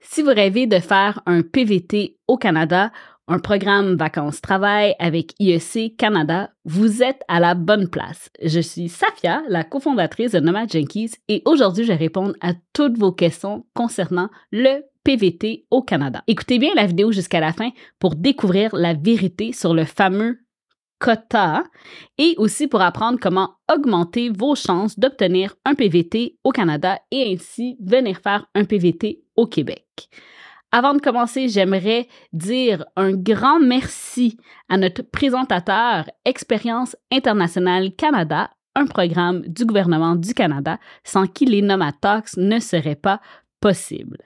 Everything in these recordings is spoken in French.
Si vous rêvez de faire un PVT au Canada, un programme vacances-travail avec IEC Canada, vous êtes à la bonne place. Je suis Safia, la cofondatrice de Nomad Junkies, et aujourd'hui, je vais répondre à toutes vos questions concernant le PVT au Canada. Écoutez bien la vidéo jusqu'à la fin pour découvrir la vérité sur le fameux quota et aussi pour apprendre comment augmenter vos chances d'obtenir un PVT au Canada et ainsi venir faire un PVT au Québec. Avant de commencer, j'aimerais dire un grand merci à notre présentateur Expérience internationale Canada, un programme du gouvernement du Canada sans qui les Nomad Talks ne seraient pas possibles.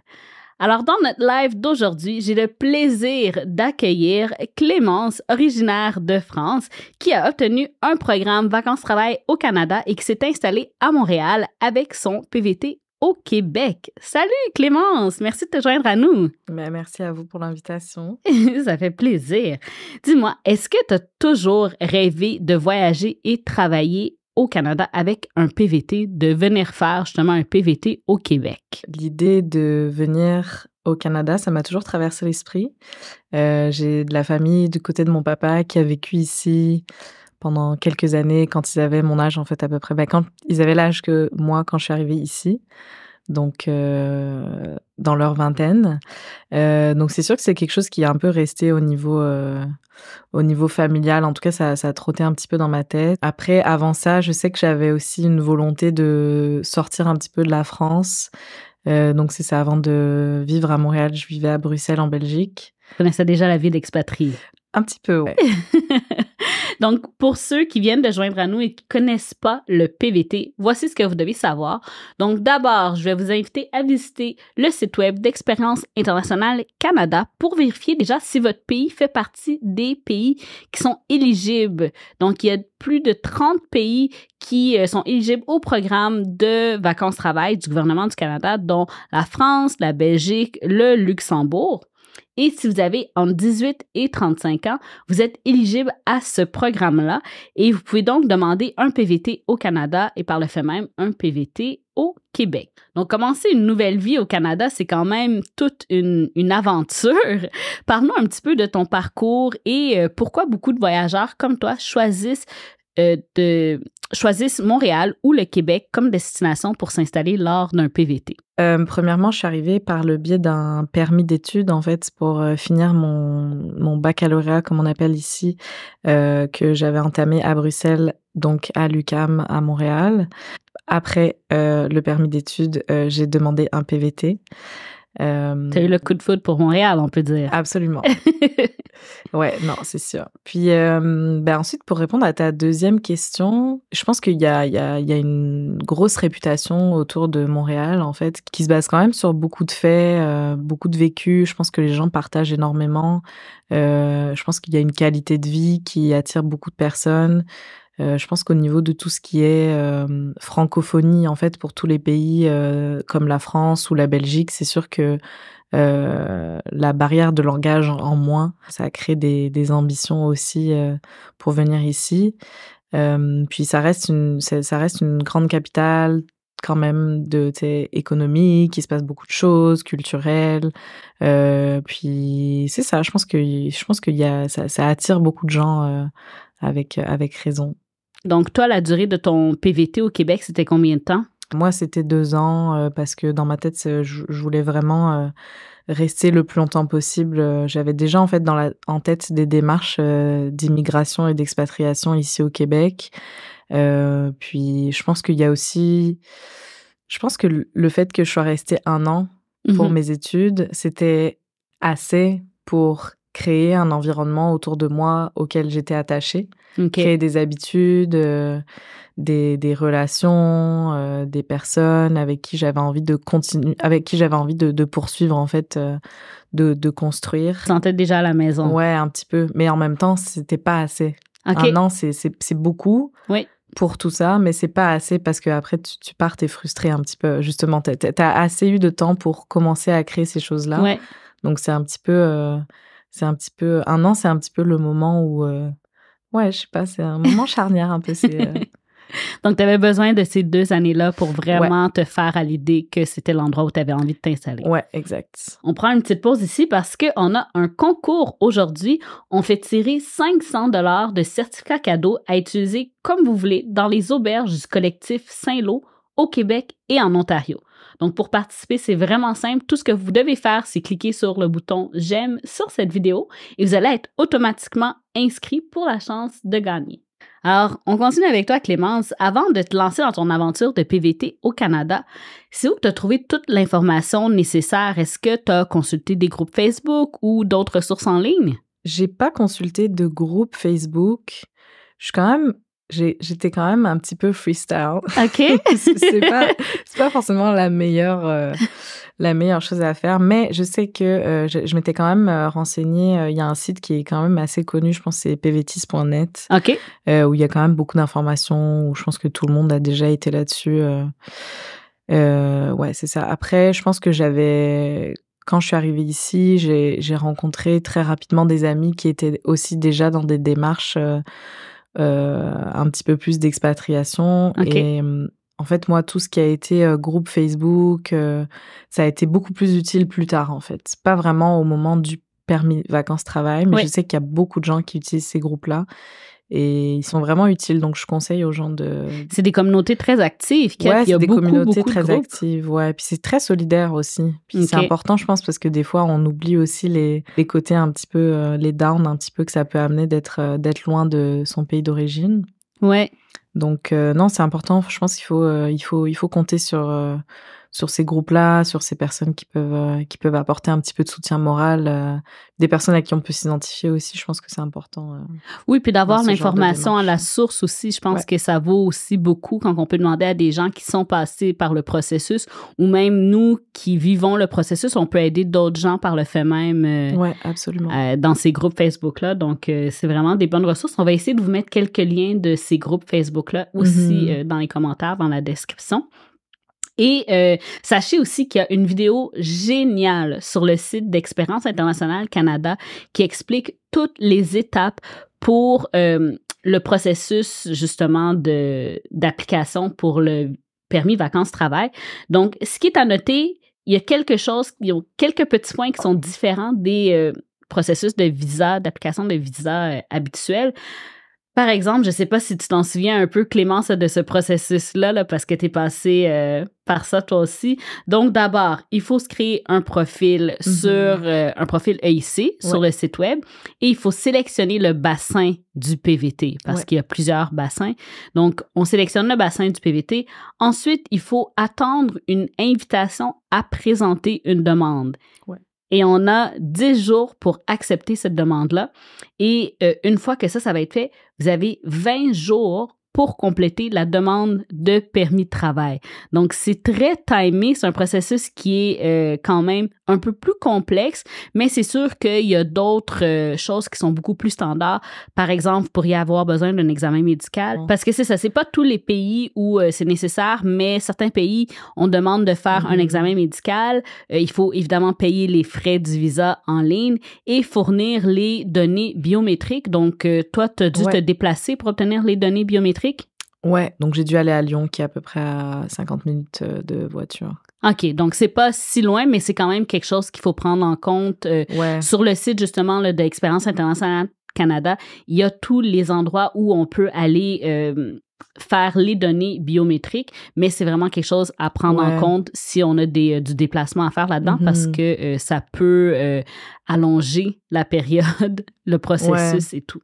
Alors, dans notre live d'aujourd'hui, j'ai le plaisir d'accueillir Clémence, originaire de France, qui a obtenu un programme vacances-travail au Canada et qui s'est installée à Montréal avec son PVT au Québec. Salut Clémence, merci de te joindre à nous. Merci à vous pour l'invitation. Ça fait plaisir. Dis-moi, est-ce que tu as toujours rêvé de voyager et travailler au Canada avec un PVT, de venir faire justement un PVT au Québec? L'idée de venir au Canada, ça m'a toujours traversé l'esprit. J'ai de la famille du côté de mon papa qui a vécu ici pendant quelques années quand ils avaient mon âge en fait à peu près. Quand ils avaient l'âge que moi quand je suis arrivée ici. Donc dans leur vingtaine. Donc c'est sûr que c'est quelque chose qui est un peu resté au niveau familial. En tout cas, ça a trotté un petit peu dans ma tête. Après, avant ça, je sais que j'avais aussi une volonté de sortir un petit peu de la France. Donc c'est ça, avant de vivre à Montréal, je vivais à Bruxelles en Belgique. Tu connaissais déjà la vie d'expatrié? Un petit peu, ouais. Donc, pour ceux qui viennent de joindre à nous et qui ne connaissent pas le PVT, voici ce que vous devez savoir. Donc, d'abord, je vais vous inviter à visiter le site web d'Expérience internationale Canada pour vérifier déjà si votre pays fait partie des pays qui sont éligibles. Donc, il y a plus de 30 pays qui sont éligibles au programme de vacances-travail du gouvernement du Canada, dont la France, la Belgique, le Luxembourg. Et si vous avez entre 18 et 35 ans, vous êtes éligible à ce programme-là et vous pouvez donc demander un PVT au Canada et par le fait même un PVT au Québec. Donc, commencer une nouvelle vie au Canada, c'est quand même toute une aventure. Parle-nous un petit peu de ton parcours et pourquoi beaucoup de voyageurs comme toi choisissent Montréal ou le Québec comme destination pour s'installer lors d'un PVT? Premièrement, je suis arrivée par le biais d'un permis d'études, en fait, pour finir mon baccalauréat, comme on appelle ici, que j'avais entamé à Bruxelles, donc à l'UQAM à Montréal. Après le permis d'études, j'ai demandé un PVT. T'as eu le coup de foudre pour Montréal, on peut dire. Absolument. Ouais, non, c'est sûr. Puis ensuite, pour répondre à ta deuxième question, je pense qu'il y a une grosse réputation autour de Montréal, en fait, qui se base quand même sur beaucoup de faits, beaucoup de vécus. Je pense que les gens partagent énormément. Je pense qu'il y a une qualité de vie qui attire beaucoup de personnes. Je pense qu'au niveau de tout ce qui est francophonie, en fait, pour tous les pays comme la France ou la Belgique, c'est sûr que la barrière de langage en moins, ça crée des ambitions aussi pour venir ici. Puis ça reste une grande capitale quand même économique, il se passe beaucoup de choses, culturelles. Puis c'est ça, je pense qu'il y a ça attire beaucoup de gens avec raison. Donc, toi, la durée de ton PVT au Québec, c'était combien de temps? Moi, c'était 2 ans parce que dans ma tête, je voulais vraiment rester le plus longtemps possible. J'avais déjà, en fait, en tête des démarches d'immigration et d'expatriation ici au Québec. Puis, je pense qu'il y a aussi... Je pense que le fait que je sois restée 1 an pour mes études, c'était assez pour créer un environnement autour de moi auquel j'étais attachée. Okay. Créer des habitudes, des relations, des personnes avec qui j'avais envie de continuer, avec qui j'avais envie de poursuivre, en fait, de construire. Tu te sentais déjà à la maison? Ouais, un petit peu. Mais en même temps, c'était pas assez. Okay. 1 an, c'est beaucoup. Oui. Pour tout ça, mais c'est pas assez parce que après tu pars, t'es frustré un petit peu. Justement, t'as assez eu de temps pour commencer à créer ces choses-là. Ouais. Donc c'est un petit peu 1 an, c'est un petit peu le moment où, ouais, je sais pas, c'est un moment charnière un peu. Donc, tu avais besoin de ces 2 années-là pour vraiment te faire à l'idée que c'était l'endroit où tu avais envie de t'installer. Ouais, exact. On prend une petite pause ici parce qu'on a un concours aujourd'hui. On fait tirer 500 $ de certificats cadeaux à utiliser comme vous voulez dans les auberges du collectif Saint-Lô au Québec et en Ontario. Donc, pour participer, c'est vraiment simple. Tout ce que vous devez faire, c'est cliquer sur le bouton « J'aime » sur cette vidéo et vous allez être automatiquement inscrit pour la chance de gagner. Alors, on continue avec toi, Clémence. Avant de te lancer dans ton aventure de PVT au Canada, c'est où tu as trouvé toute l'information nécessaire? Est-ce que tu as consulté des groupes Facebook ou d'autres ressources en ligne? J'ai pas consulté de groupe Facebook. J'étais quand même un petit peu freestyle. OK. c'est pas forcément la meilleure chose à faire, mais je sais que je m'étais quand même renseignée. Il y a un site qui est quand même assez connu, je pense que c'est pvtis.net, OK. Où il y a quand même beaucoup d'informations, où je pense que tout le monde a déjà été là-dessus. Ouais, c'est ça. Après, je pense que quand je suis arrivée ici, j'ai rencontré très rapidement des amis qui étaient aussi déjà dans des démarches un petit peu plus d'expatriation. OK. Et en fait, moi, tout ce qui a été groupe Facebook, ça a été beaucoup plus utile plus tard, en fait. Pas vraiment au moment du permis vacances-travail, mais Oui. je sais qu'il y a beaucoup de gens qui utilisent ces groupes-là. Et ils sont vraiment utiles, donc je conseille aux gens de... C'est des communautés très actives. Ouais, il y a c'est des communautés beaucoup de très groupes. actives, ouais. Puis c'est très solidaire aussi. Puis c'est OK. important, je pense, parce que des fois, on oublie aussi les côtés un petit peu, les downs un petit peu que ça peut amener d'être loin de son pays d'origine. Ouais. Donc non, c'est important. Je pense qu'il faut compter sur ces groupes-là, sur ces personnes qui peuvent apporter un petit peu de soutien moral, des personnes à qui on peut s'identifier aussi. Je pense que c'est important. Oui, puis d'avoir dans ce genre de l'information à la démarche. source aussi, je pense Ouais. que ça vaut aussi beaucoup quand on peut demander à des gens qui sont passés par le processus ou même nous qui vivons le processus, on peut aider d'autres gens par le fait même Ouais, absolument. dans ces groupes Facebook-là. Donc, c'est vraiment des bonnes ressources. On va essayer de vous mettre quelques liens de ces groupes Facebook-là aussi dans les commentaires, dans la description. Et sachez aussi qu'il y a une vidéo géniale sur le site d'Expérience internationale Canada qui explique toutes les étapes pour le processus justement d'application pour le permis vacances-travail. Donc, ce qui est à noter, il y a quelques petits points qui sont différents des processus de visa, d'application de visa habituels. Par exemple, je ne sais pas si tu t'en souviens un peu, Clémence, de ce processus-là, là, parce que tu es passé par ça toi aussi. Donc, d'abord, il faut se créer un profil sur un profil EIC sur le site web et il faut sélectionner le bassin du PVT parce qu'il y a plusieurs bassins. Donc, on sélectionne le bassin du PVT. Ensuite, il faut attendre une invitation à présenter une demande. Ouais. Et on a 10 jours pour accepter cette demande-là. Et une fois que ça va être fait, vous avez 20 jours pour compléter la demande de permis de travail. Donc, c'est très timé. C'est un processus qui est quand même un peu plus complexe, mais c'est sûr qu'il y a d'autres choses qui sont beaucoup plus standards. Par exemple, vous pourriez avoir besoin d'un examen médical parce que c'est ça, c'est pas tous les pays où c'est nécessaire, mais certains pays, on demande de faire un examen médical. Il faut évidemment payer les frais du visa en ligne et fournir les données biométriques. Donc, toi, tu as dû te déplacer pour obtenir les données biométriques? Ouais, donc j'ai dû aller à Lyon, qui est à peu près à 50 minutes de voiture. OK, donc c'est pas si loin, mais c'est quand même quelque chose qu'il faut prendre en compte. Sur le site, justement, là, d'Expérience internationale Canada, il y a tous les endroits où on peut aller faire les données biométriques, mais c'est vraiment quelque chose à prendre en compte si on a du déplacement à faire là-dedans parce que ça peut allonger la période, le processus et tout.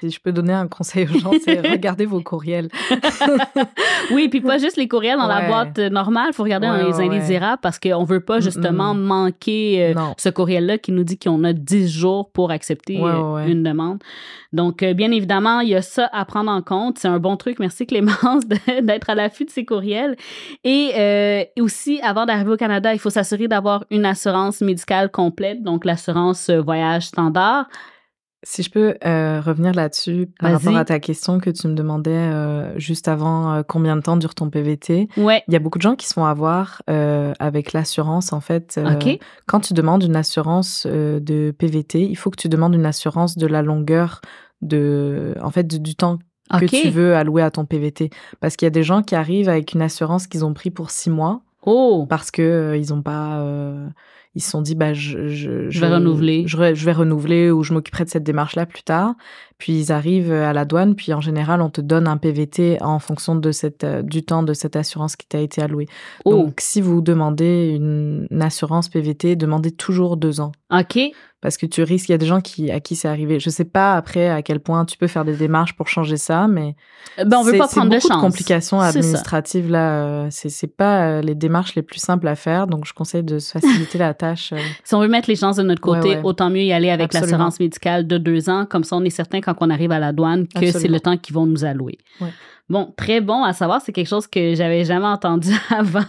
Si je peux donner un conseil aux gens, c'est regardez vos courriels. Oui, puis pas juste les courriels dans la boîte normale, il faut regarder dans les indésirables parce qu'on veut pas justement manquer ce courriel-là qui nous dit qu'on a 10 jours pour accepter une demande. Donc, bien évidemment, il y a ça à prendre en compte. C'est un bon truc. Merci Clémence d'être à l'affût de ces courriels. Et aussi, avant d'arriver au Canada, il faut s'assurer d'avoir une assurance médicale complète, donc l'assurance voyage standard. Si je peux revenir là-dessus par rapport à ta question que tu me demandais juste avant, combien de temps dure ton PVT? Ouais. Il y a beaucoup de gens qui se font avoir avec l'assurance, en fait. Quand tu demandes une assurance de PVT, il faut que tu demandes une assurance de la longueur du temps que tu veux allouer à ton PVT. Parce qu'il y a des gens qui arrivent avec une assurance qu'ils ont pris pour 6 mois. Parce que ils ont pas... ils se sont dit, je vais renouveler. Je vais renouveler ou je m'occuperai de cette démarche-là plus tard. Puis ils arrivent à la douane, puis en général, on te donne un PVT en fonction de du temps de cette assurance qui t'a été allouée. Donc, si vous demandez une assurance PVT, demandez toujours 2 ans. OK. Parce que tu risques, il y a des gens à qui c'est arrivé. Je sais pas après à quel point tu peux faire des démarches pour changer ça, mais on veut pas prendre de chance. C'est beaucoup de complications administratives là. C'est pas les démarches les plus simples à faire, donc je conseille de se faciliter la tâche. Si on veut mettre les chances de notre côté, autant mieux y aller avec l'assurance médicale de 2 ans, comme ça on est certain quand on arrive à la douane que c'est le temps qu'ils vont nous allouer. Ouais. Bon, très bon à savoir, c'est quelque chose que j'avais jamais entendu avant.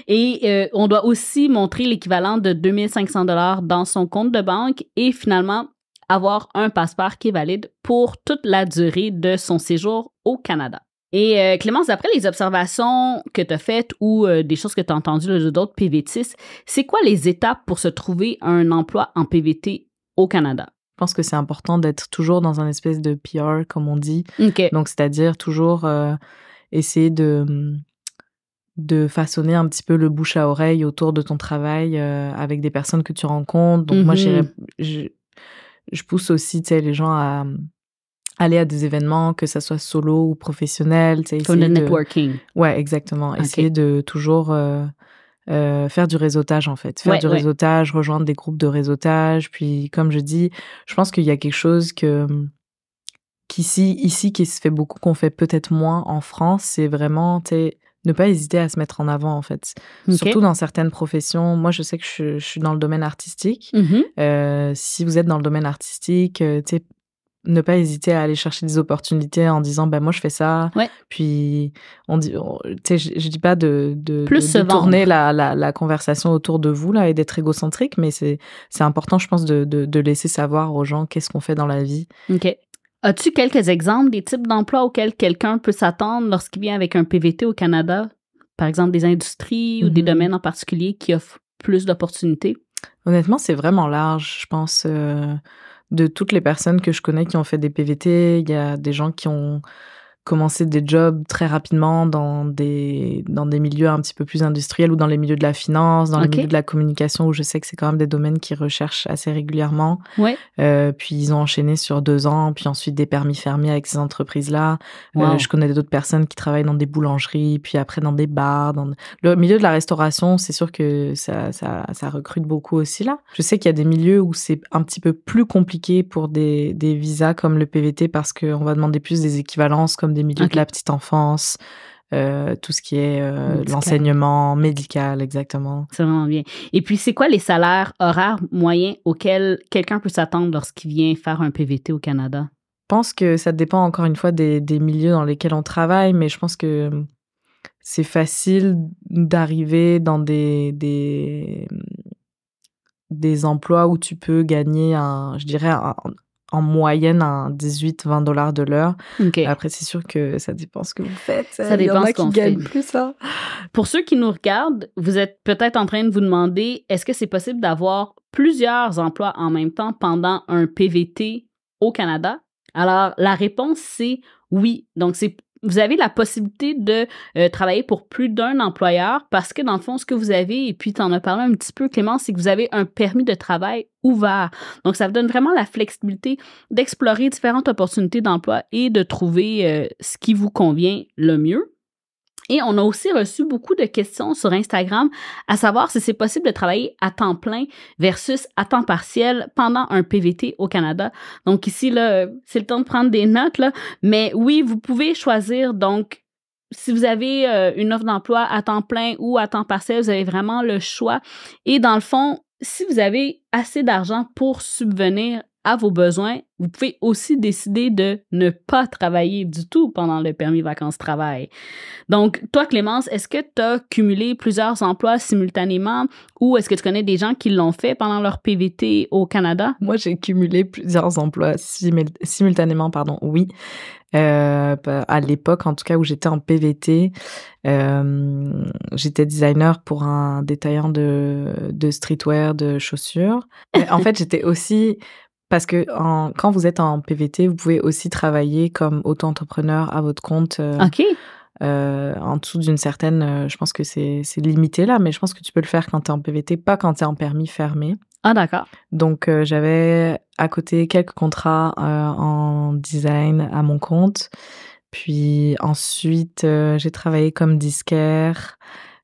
Et on doit aussi montrer l'équivalent de 2500 $ dans son compte de banque et finalement avoir un passeport qui est valide pour toute la durée de son séjour au Canada. Et Clémence, d'après les observations que tu as faites ou des choses que tu as entendues d'autres PVTistes, c'est quoi les étapes pour se trouver un emploi en PVT au Canada? Je pense que c'est important d'être toujours dans un espèce de PR, comme on dit. Okay. Donc, c'est-à-dire toujours essayer de façonner un petit peu le bouche à oreille autour de ton travail avec des personnes que tu rencontres. Donc, moi, je pousse aussi, tu sais, les gens à aller à des événements, que ça soit solo ou professionnel. Comme le networking. Ouais, exactement. Okay. Essayer de toujours... faire du réseautage, en fait. Faire du réseautage, rejoindre des groupes de réseautage. Puis, comme je dis, je pense qu'il y a quelque chose ici, qui se fait beaucoup, qu'on fait peut-être moins en France, c'est vraiment, tu sais, ne pas hésiter à se mettre en avant, en fait. Okay. Surtout dans certaines professions. Moi, je sais que je suis dans le domaine artistique. Si vous êtes dans le domaine artistique, tu sais, ne pas hésiter à aller chercher des opportunités en disant moi je fais ça. Puis on dit, tu sais, je dis pas de tourner la conversation autour de vous là et d'être égocentrique, mais c'est important, je pense, de laisser savoir aux gens qu'est-ce qu'on fait dans la vie. OK. As-tu quelques exemples des types d'emplois auxquels quelqu'un peut s'attendre lorsqu'il vient avec un PVT au Canada? Par exemple, des industries ou des domaines en particulier qui offrent plus d'opportunités? Honnêtement, c'est vraiment large, je pense. De toutes les personnes que je connais qui ont fait des PVT, il y a des gens qui ont commencé des jobs très rapidement dans des milieux un petit peu plus industriels ou dans les milieux de la finance, dans les milieux de la communication, où je sais que c'est quand même des domaines qui recherchent assez régulièrement. Puis ils ont enchaîné sur 2 ans, puis ensuite des permis fermiers avec ces entreprises-là. Je connais d'autres personnes qui travaillent dans des boulangeries, puis après dans des bars. Dans le milieu de la restauration, c'est sûr que ça recrute beaucoup aussi là. Je sais qu'il y a des milieux où c'est un petit peu plus compliqué pour des visas comme le PVT, parce qu'on va demander plus des équivalences comme des milieux de la petite enfance, tout ce qui est l'enseignement médical, exactement. C'est vraiment bien. Et puis, c'est quoi les salaires horaires moyens auxquels quelqu'un peut s'attendre lorsqu'il vient faire un PVT au Canada? Je pense que ça dépend encore une fois des milieux dans lesquels on travaille, mais je pense que c'est facile d'arriver dans des emplois où tu peux gagner en moyenne un 18-20 $ de l'heure. Okay. Après, c'est sûr que ça dépend ce que vous faites. Ça dépend ce qu'on fait. Il y en a qui gagnent plus, ça. Pour ceux qui nous regardent, vous êtes peut-être en train de vous demander, est-ce que c'est possible d'avoir plusieurs emplois en même temps pendant un PVT au Canada? Alors, la réponse, c'est oui. Donc, vous avez la possibilité de travailler pour plus d'un employeur parce que, dans le fond, ce que vous avez, et puis tu en as parlé un petit peu, Clémence, c'est que vous avez un permis de travail ouvert. Donc, ça vous donne vraiment la flexibilité d'explorer différentes opportunités d'emploi et de trouver ce qui vous convient le mieux. Et on a aussi reçu beaucoup de questions sur Instagram à savoir si c'est possible de travailler à temps plein versus à temps partiel pendant un PVT au Canada. Donc ici, là, c'est le temps de prendre des notes, là. Mais oui, vous pouvez choisir. Donc, si vous avez une offre d'emploi à temps plein ou à temps partiel, vous avez vraiment le choix. Et dans le fond, si vous avez assez d'argent pour subvenir à vos besoins, vous pouvez aussi décider de ne pas travailler du tout pendant le permis vacances-travail. Donc, toi, Clémence, est-ce que tu as cumulé plusieurs emplois simultanément ou est-ce que tu connais des gens qui l'ont fait pendant leur PVT au Canada? Moi, j'ai cumulé plusieurs emplois simultanément, oui. À l'époque, en tout cas, où j'étais en PVT, j'étais designer pour un détaillant de streetwear, de chaussures. En fait, j'étais aussi Parce que quand vous êtes en PVT, vous pouvez aussi travailler comme auto-entrepreneur à votre compte. OK. En dessous d'une certaine, je pense que c'est limité là, mais je pense que tu peux le faire quand tu es en PVT, pas quand tu es en permis fermé. Ah, d'accord. Donc, j'avais à côté quelques contrats en design à mon compte. Puis ensuite, j'ai travaillé comme disquaire.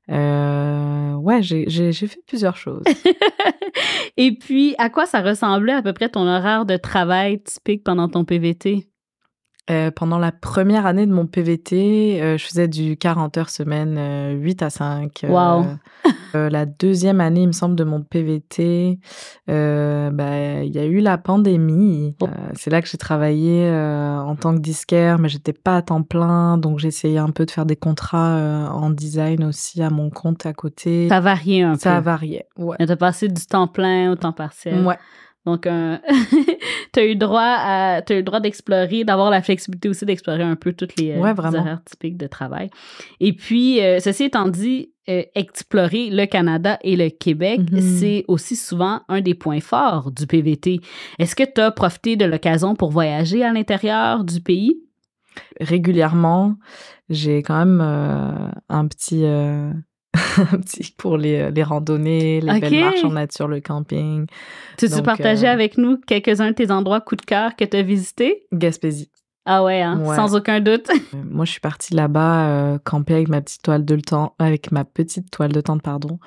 Ouais, j'ai fait plusieurs choses. Et puis, à quoi ça ressemblait à peu près ton horaire de travail typique pendant ton PVT? Pendant la première année de mon PVT, je faisais du 40 heures semaine, 8 à 5. Wow. La deuxième année, il me semble, de mon PVT, il y a eu la pandémie. C'est là que j'ai travaillé en tant que disquaire, mais j'étais pas à temps plein, donc j'ai essayé un peu de faire des contrats en design aussi à mon compte à côté. Ça variait un peu. Ça variait, ouais. T'as passé du temps plein au temps partiel. Ouais. Donc, t'as eu le droit d'explorer, d'avoir la flexibilité aussi d'explorer un peu toutes les horaires typiques de travail. Et puis, ceci étant dit, explorer le Canada et le Québec, c'est aussi souvent un des points forts du PVT. Est-ce que tu as profité de l'occasion pour voyager à l'intérieur du pays? Régulièrement, j'ai quand même un petit pour les randonnées, les belles marches en nature, le camping. Tu partager avec nous quelques-uns de tes endroits coup de cœur que tu as visités? Gaspésie. Ah ouais, hein? Ouais. Sans aucun doute. Moi, je suis partie là-bas camper avec ma petite toile de tente, pardon.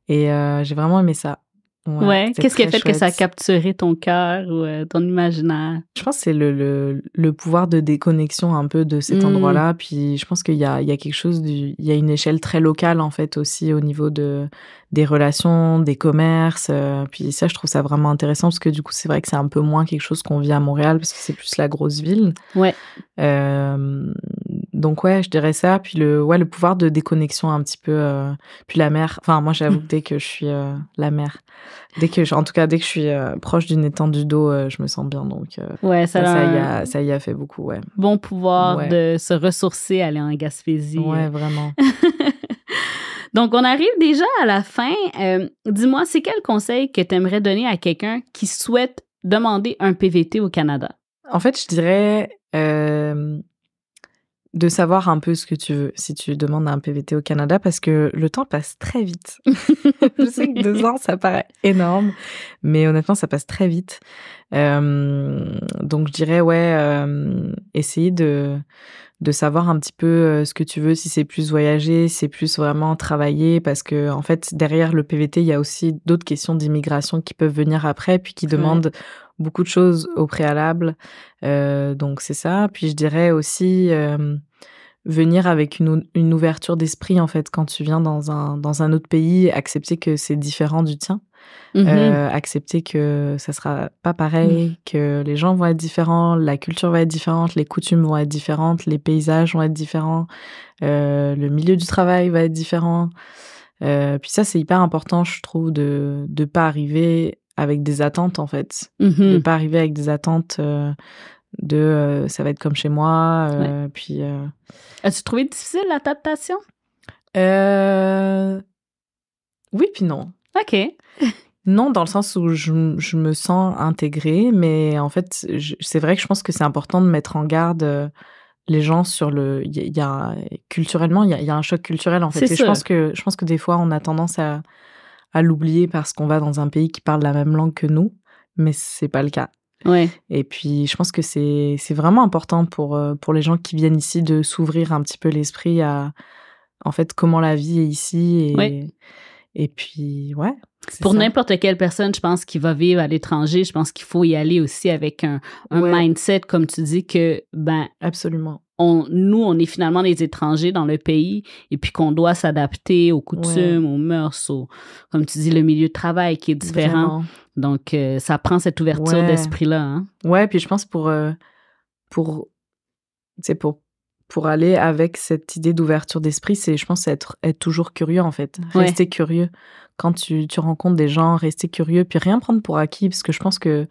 Et j'ai vraiment aimé ça. Ouais. Qu'est-ce qui a fait que ça a capturé ton cœur ou ton imaginaire? Je pense que c'est le pouvoir de déconnexion un peu de cet endroit-là. Puis je pense qu'il y a quelque chose il y a une échelle très locale en fait aussi au niveau des relations, des commerces. Puis ça, je trouve ça vraiment intéressant parce que du coup, c'est vrai que c'est un peu moins quelque chose qu'on vit à Montréal parce que c'est plus la grosse ville. Ouais. Donc ouais, je dirais ça. Puis le pouvoir de déconnexion un petit peu. Puis la mer. Enfin, moi, j'avoue que dès que je suis la mer, dès que je suis proche d'une étendue d'eau, je me sens bien. Donc ouais, ça y a fait beaucoup. Ouais. Bon pouvoir de se ressourcer, aller en Gaspésie. Ouais, vraiment. Donc, on arrive déjà à la fin. Dis-moi, c'est quel conseil que tu aimerais donner à quelqu'un qui souhaite demander un PVT au Canada? En fait, je dirais de savoir un peu ce que tu veux si tu demandes un PVT au Canada parce que le temps passe très vite. Je sais que 2 ans, ça paraît énorme, mais honnêtement, ça passe très vite. Donc, je dirais, essayer de savoir un petit peu ce que tu veux, si c'est plus voyager, si c'est plus vraiment travailler, parce que en fait, derrière le PVT, il y a aussi d'autres questions d'immigration qui peuvent venir après, puis qui demandent beaucoup de choses au préalable. Donc, c'est ça. Puis, je dirais aussi venir avec une ouverture d'esprit, en fait, quand tu viens dans un autre pays, accepter que c'est différent du tien. Accepter que ça sera pas pareil, que les gens vont être différents, la culture va être différente, les coutumes vont être différentes, les paysages vont être différents, le milieu du travail va être différent. Puis ça, c'est hyper important, je trouve, de pas arriver avec des attentes, en fait. De pas arriver avec des attentes ça va être comme chez moi. Puis as-tu trouvé difficile l'adaptation? Oui, puis non. OK. Non, dans le sens où je me sens intégrée, mais en fait, c'est vrai que je pense que c'est important de mettre en garde les gens sur culturellement, il y a un choc culturel, en fait. C'est et je pense que des fois, on a tendance à l'oublier parce qu'on va dans un pays qui parle la même langue que nous, mais c'est pas le cas. Ouais. Et puis, je pense que c'est vraiment important pour les gens qui viennent ici de s'ouvrir un petit peu l'esprit à, en fait, comment la vie est ici. Et puis, ouais. Pour n'importe quelle personne, je pense, qui va vivre à l'étranger, je pense qu'il faut y aller aussi avec un mindset, comme tu dis, que, absolument. Nous, on est finalement des étrangers dans le pays et puis qu'on doit s'adapter aux coutumes, aux mœurs, comme tu dis, le milieu de travail qui est différent. Vraiment. Donc, ça prend cette ouverture d'esprit-là. Hein? Ouais, puis je pense pour aller avec cette idée d'ouverture d'esprit, je pense, être toujours curieux, en fait. Rester curieux. Quand tu rencontres des gens, rester curieux, puis rien prendre pour acquis, parce que je pense que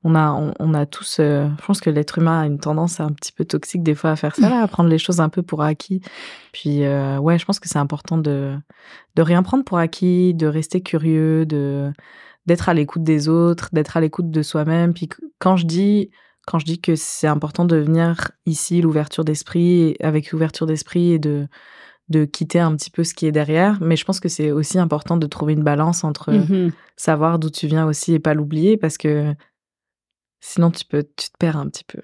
on a tous, je pense que l'être humain a une tendance un petit peu toxique des fois à faire ça, là, à prendre les choses un peu pour acquis. Puis, je pense que c'est important de rien prendre pour acquis, de rester curieux, de d'être à l'écoute des autres, d'être à l'écoute de soi-même. Puis quand je dis que c'est important de venir ici, avec l'ouverture d'esprit et de quitter un petit peu ce qui est derrière, mais je pense que c'est aussi important de trouver une balance entre savoir d'où tu viens aussi et pas l'oublier, parce que sinon tu te perds un petit peu.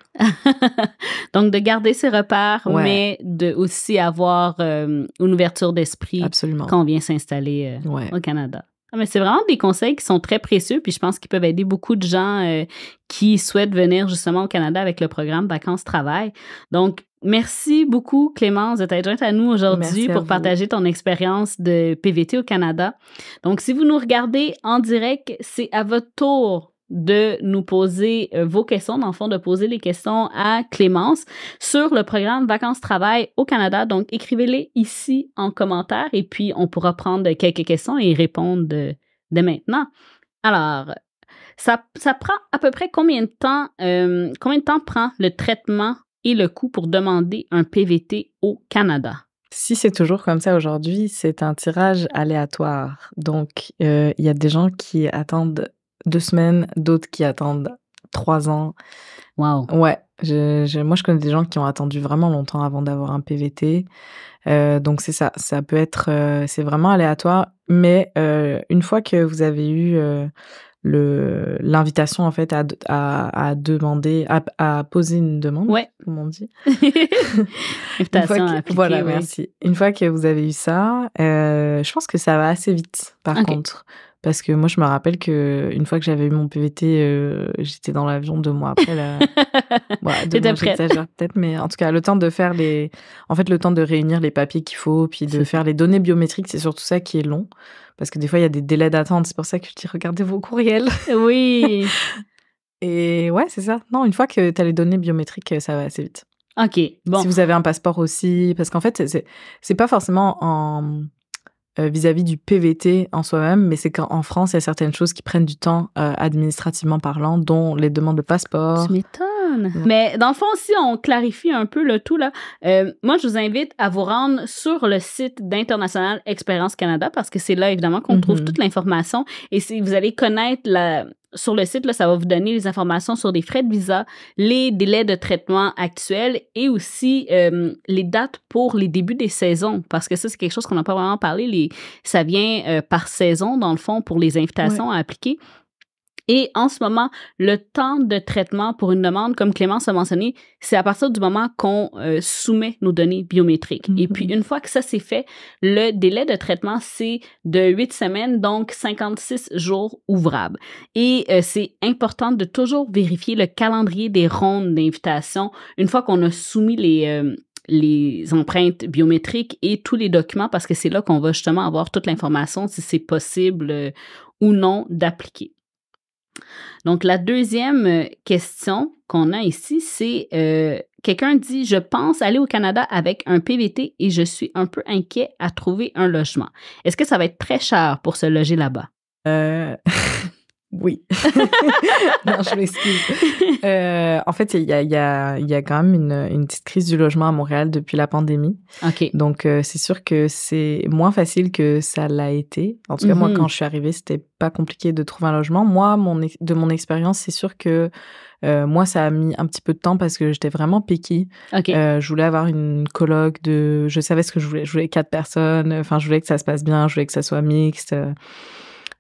Donc, de garder ses repères, mais de aussi avoir une ouverture d'esprit. Absolument. Quand on vient s'installer au Canada. Mais c'est vraiment des conseils qui sont très précieux, puis je pense qu'ils peuvent aider beaucoup de gens qui souhaitent venir justement au Canada avec le programme Vacances-Travail. Donc, merci beaucoup, Clémence, de t'être jointe à nous aujourd'hui pour partager ton expérience de PVT au Canada. Donc, si vous nous regardez en direct, c'est à votre tour de nous poser vos questions, dans le fond, de poser les questions à Clémence sur le programme Vacances-Travail au Canada. Donc, écrivez-les ici en commentaire et puis on pourra prendre quelques questions et y répondre dès maintenant. Alors, ça prend à peu près combien de temps prend le traitement et le coût pour demander un PVT au Canada? Si c'est toujours comme ça aujourd'hui, c'est un tirage aléatoire. Donc, il y a des gens qui attendent 2 semaines, d'autres qui attendent 3 ans. Wow. Ouais, moi je connais des gens qui ont attendu vraiment longtemps avant d'avoir un PVT. Donc c'est ça, ça peut être, c'est vraiment aléatoire. Mais une fois que vous avez eu l'invitation en fait à demander, à poser une demande, comme on dit. Invitation à appliquer, voilà, merci. Une fois que vous avez eu ça, je pense que ça va assez vite, par contre. Parce que moi, je me rappelle qu'une fois que j'avais eu mon PVT, j'étais dans l'avion 2 mois après. T'étais prête. J'exagère peut-être, mais en tout cas, le temps de faire le temps de réunir les papiers qu'il faut, puis de faire les données biométriques, c'est surtout ça qui est long. Parce que des fois, il y a des délais d'attente. C'est pour ça que je dis, regardez vos courriels. Oui. Et ouais, c'est ça. Non, une fois que tu as les données biométriques, ça va assez vite. OK, bon. Si vous avez un passeport aussi, parce qu'en fait, c'est pas forcément vis-à-vis du PVT en soi-même, mais c'est qu'en France, il y a certaines choses qui prennent du temps administrativement parlant, dont les demandes de passeport. Tu m'étonnes. Mais dans le fond, si on clarifie un peu le tout, là, moi, je vous invite à vous rendre sur le site d'International Expérience Canada, parce que c'est là, évidemment, qu'on trouve toute l'information. Et si vous allez connaître sur le site, là, ça va vous donner les informations sur des frais de visa, les délais de traitement actuels et aussi les dates pour les débuts des saisons. Parce que ça, c'est quelque chose qu'on n'a pas vraiment parlé. Ça vient par saison, dans le fond, pour les invitations à appliquer. Et en ce moment, le temps de traitement pour une demande, comme Clémence a mentionné, c'est à partir du moment qu'on soumet nos données biométriques. Et puis, une fois que ça c'est fait, le délai de traitement, c'est de 8 semaines, donc 56 jours ouvrables. Et c'est important de toujours vérifier le calendrier des rondes d'invitation une fois qu'on a soumis les empreintes biométriques et tous les documents, parce que c'est là qu'on va justement avoir toute l'information si c'est possible ou non d'appliquer. Donc, la deuxième question qu'on a ici, c'est quelqu'un dit « Je pense aller au Canada avec un PVT et je suis un peu inquiet à trouver un logement. Est-ce que ça va être très cher pour se loger là-bas? » Oui. Non, je m'excuse. En fait, il y a quand même une petite crise du logement à Montréal depuis la pandémie. OK. Donc, c'est sûr que c'est moins facile que ça l'a été. En tout cas, moi, quand je suis arrivée, c'était pas compliqué de trouver un logement. Moi, de mon expérience, c'est sûr que moi, ça a mis un petit peu de temps parce que j'étais vraiment picky. Okay. Je voulais avoir une coloc je savais ce que je voulais. Je voulais 4 personnes. Enfin, je voulais que ça se passe bien. Je voulais que ça soit mixte.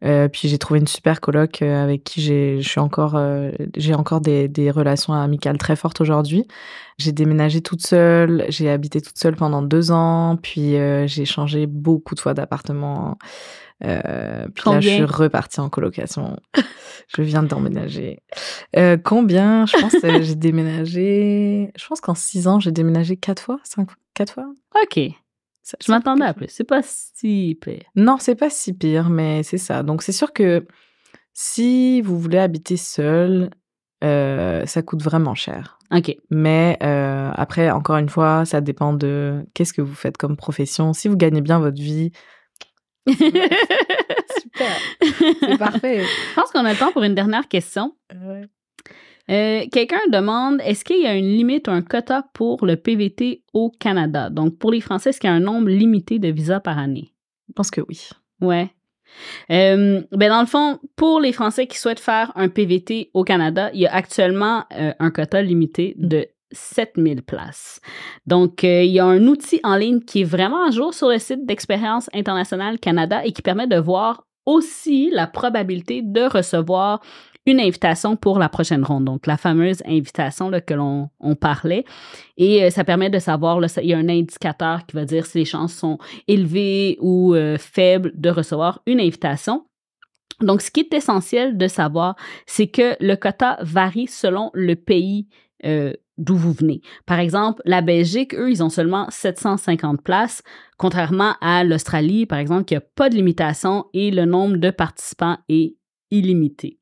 Puis j'ai trouvé une super coloc avec qui j'ai encore des relations amicales très fortes aujourd'hui. J'ai déménagé toute seule, j'ai habité toute seule pendant 2 ans, puis j'ai changé beaucoup de fois d'appartement. Puis là, je suis repartie en colocation. Je viens d'emménager. Combien? Je pense que j'ai déménagé... Je pense qu'en 6 ans, j'ai déménagé 4 fois. OK. Je m'attendais à plus. C'est pas si pire. Non, c'est pas si pire, mais c'est ça. Donc, c'est sûr que si vous voulez habiter seul, ça coûte vraiment cher. OK. Mais après, encore une fois, ça dépend de qu'est-ce que vous faites comme profession. Si vous gagnez bien votre vie... Super. C'est parfait. Je pense qu'on a le temps pour une dernière question. Ouais. Quelqu'un demande, est-ce qu'il y a une limite ou un quota pour le PVT au Canada? Donc, pour les Français, est-ce qu'il y a un nombre limité de visas par année? Je pense que oui. Ouais. Ben dans le fond, pour les Français qui souhaitent faire un PVT au Canada, il y a actuellement un quota limité de 7000 places. Donc, il y a un outil en ligne qui est vraiment à jour sur le site d'Expérience internationale Canada et qui permet de voir aussi la probabilité de recevoir une invitation pour la prochaine ronde, donc la fameuse invitation là, que l'on parlait. Et ça permet de savoir, là, il y a un indicateur qui va dire si les chances sont élevées ou faibles de recevoir une invitation. Donc, ce qui est essentiel de savoir, c'est que le quota varie selon le pays d'où vous venez. Par exemple, la Belgique, eux, ils ont seulement 750 places, contrairement à l'Australie, par exemple, qui n'a pas de limitation et le nombre de participants est illimité.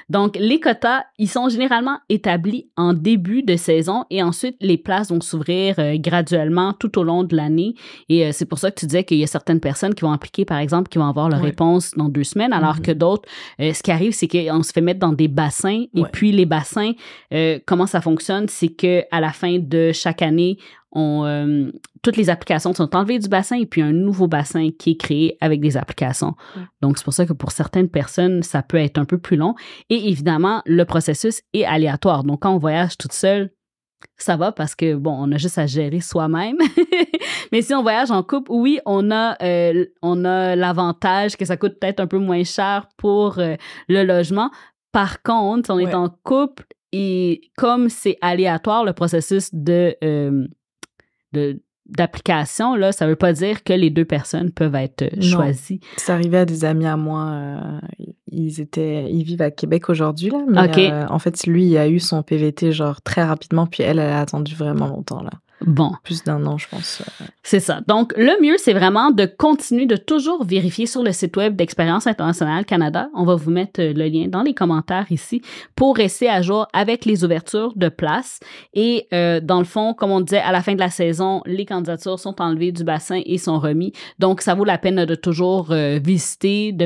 Donc, les quotas, ils sont généralement établis en début de saison et ensuite, les places vont s'ouvrir graduellement tout au long de l'année. Et c'est pour ça que tu disais qu'il y a certaines personnes qui vont appliquer, par exemple, qui vont avoir leur réponse dans 2 semaines, alors que d'autres, ce qui arrive, c'est qu'on se fait mettre dans des bassins. Et puis, les bassins, comment ça fonctionne? C'est qu'à la fin de chaque année, toutes les applications sont enlevées du bassin et puis un nouveau bassin qui est créé avec des applications. Donc, c'est pour ça que pour certaines personnes, ça peut être un peu plus long. Et évidemment, le processus est aléatoire. Donc, quand on voyage toute seule, ça va parce que, bon, on a juste à gérer soi-même. Mais si on voyage en couple, oui, on a l'avantage que ça coûte peut-être un peu moins cher pour le logement. Par contre, si on est en couple et comme c'est aléatoire, le processus d'application, là, ça veut pas dire que les 2 personnes peuvent être choisies. C'est arrivé à des amis à moi, ils vivent à Québec aujourd'hui, là, mais en fait, lui, il a eu son PVT, genre, très rapidement, puis elle a attendu vraiment longtemps, là. Bon. Plus d'1 an, je pense. C'est ça. Donc, le mieux, c'est vraiment de continuer de toujours vérifier sur le site web d'Expérience internationale Canada. On va vous mettre le lien dans les commentaires ici pour rester à jour avec les ouvertures de places. Et dans le fond, comme on disait, à la fin de la saison, les candidatures sont enlevées du bassin et sont remis. Donc, ça vaut la peine de toujours visiter, de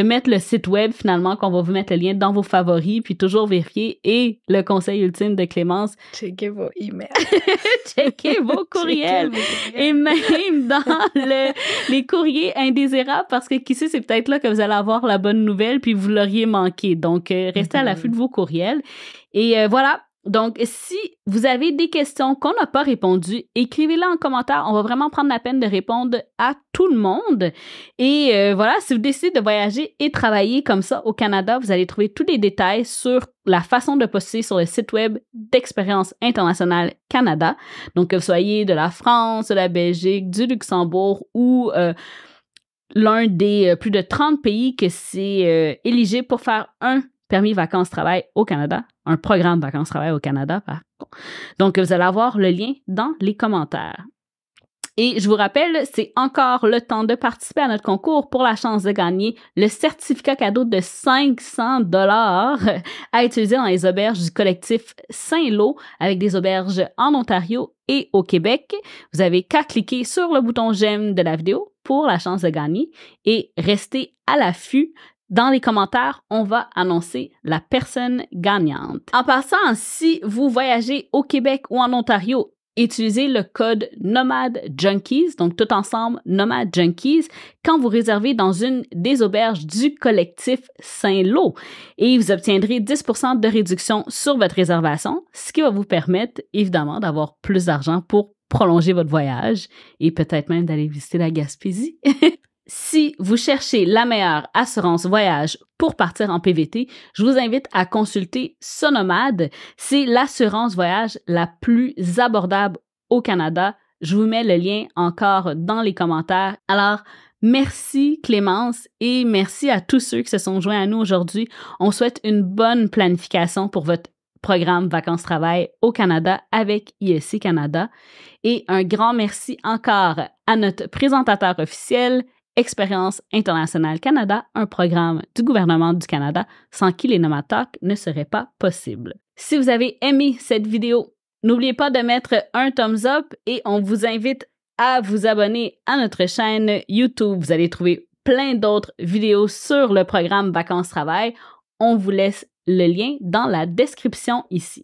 mettre le site web, finalement, qu'on va vous mettre le lien dans vos favoris, puis toujours vérifier. Et le conseil ultime de Clémence, checkez vos emails. Checkez vos courriels. Et même dans les courriers indésirables, parce que qui sait, c'est peut-être là que vous allez avoir la bonne nouvelle, puis vous l'auriez manqué. Donc, restez à l'affût de vos courriels. Et voilà. Donc, si vous avez des questions qu'on n'a pas répondues, écrivez-les en commentaire. On va vraiment prendre la peine de répondre à tout le monde. Et voilà, si vous décidez de voyager et travailler comme ça au Canada, vous allez trouver tous les détails sur la façon de poster sur le site web d'Expérience internationale Canada. Donc, que vous soyez de la France, de la Belgique, du Luxembourg ou l'un des plus de 30 pays que c'est éligible pour faire un permis vacances-travail au Canada, un programme vacances-travail au Canada, par contre. Donc, vous allez avoir le lien dans les commentaires. Et je vous rappelle, c'est encore le temps de participer à notre concours pour la chance de gagner le certificat cadeau de 500 $ à utiliser dans les auberges du collectif Saint-Lô avec des auberges en Ontario et au Québec. Vous avez qu'à cliquer sur le bouton j'aime de la vidéo pour la chance de gagner et rester à l'affût. Dans les commentaires, on va annoncer la personne gagnante. En passant, si vous voyagez au Québec ou en Ontario, utilisez le code Nomad Junkies, donc tout ensemble, Nomad Junkies, quand vous réservez dans une des auberges du collectif Saint-Lô. Et vous obtiendrez 10% de réduction sur votre réservation, ce qui va vous permettre, évidemment, d'avoir plus d'argent pour prolonger votre voyage et peut-être même d'aller visiter la Gaspésie. Si vous cherchez la meilleure assurance voyage pour partir en PVT, je vous invite à consulter Sonomad. C'est l'assurance voyage la plus abordable au Canada. Je vous mets le lien encore dans les commentaires. Alors, merci Clémence et merci à tous ceux qui se sont joints à nous aujourd'hui. On souhaite une bonne planification pour votre programme Vacances-Travail au Canada avec ISC Canada. Et un grand merci encore à notre présentateur officiel, Expérience internationale Canada, un programme du gouvernement du Canada sans qui les Nomad Talks ne seraient pas possibles. Si vous avez aimé cette vidéo, n'oubliez pas de mettre un thumbs up et on vous invite à vous abonner à notre chaîne YouTube. Vous allez trouver plein d'autres vidéos sur le programme Vacances-Travail. On vous laisse le lien dans la description ici.